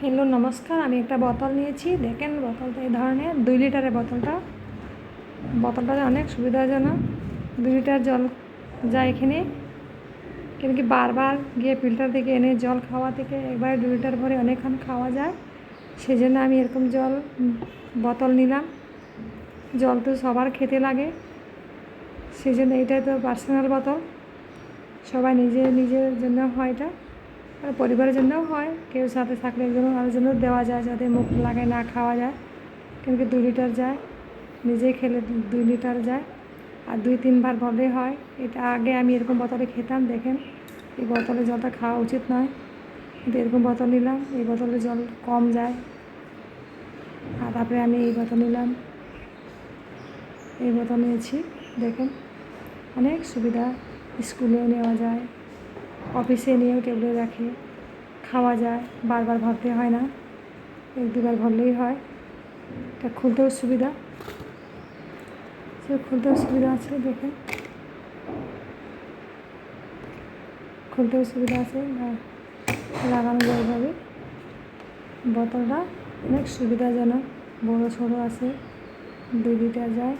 Hello নমস্কার, আমি একটা বোতল নিয়েছি। দেখেন বোতলটা এই ধরনের 2 লিটারের বোতলটা অনেক সুবিধাজনক। 2 লিটার জল যায় এখানে, কিন্তু কি বারবার গিয়ে ফিল্টার থেকে এনে জল খাওয়া থেকে একবারে 2 লিটার ভরে অনেকক্ষণ খাওয়া যায়। সেই জন্য আমি এরকম বোতল নিলাম। জল তো সবার খেতে লাগে, সেই জন্য এইটাই তো পার্সোনাল বোতল। সবাই নিজের জন্য হয় এটা, আর পরিবারের জন্যও হয়। কেউ সাথে থাকলে একজন আরেকজনও দেওয়া যায়, যাতে মুখ লাগে না খাওয়া যায়। কিন্তু 2 লিটার যায়, নিজে খেলে 2 লিটার যায়, আর 2-3 বার ভরলেই হয়। এটা আগে আমি এরকম বোতলে খেতাম। দেখেন এই বোতলে জলটা খাওয়া উচিত নয়, কিন্তু এরকম বোতল নিলাম, এই বোতলে জল কম যায়। আর তারপরে আমি এই বোতল নিলাম, এই বোতল নিয়েছি। দেখেন অনেক সুবিধা, স্কুলেও নেওয়া যায়, অফিসে নিয়েও টেবিলে রাখে খাওয়া যায়, বারবার ভরতে হয় না, 1-2 বার ভরলেই হয়। এটা খুলতেও সুবিধা, আছে। দেখেন খুলতেও সুবিধা আছে, লাগানো যায় এভাবে। বোতলটা অনেক সুবিধাজনক, বড়ো ছোটো আছে। 2 লিটার যায়,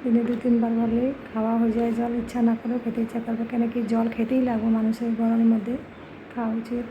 দিনে 2-3 বার ভরলেই খাওয়া হয়ে যায়। জল ইচ্ছা না করেও খেতে ইচ্ছা করবে, কেন কি জল খেতেই লাগবে মানুষের, গরমের মধ্যে খাওয়া উচিত।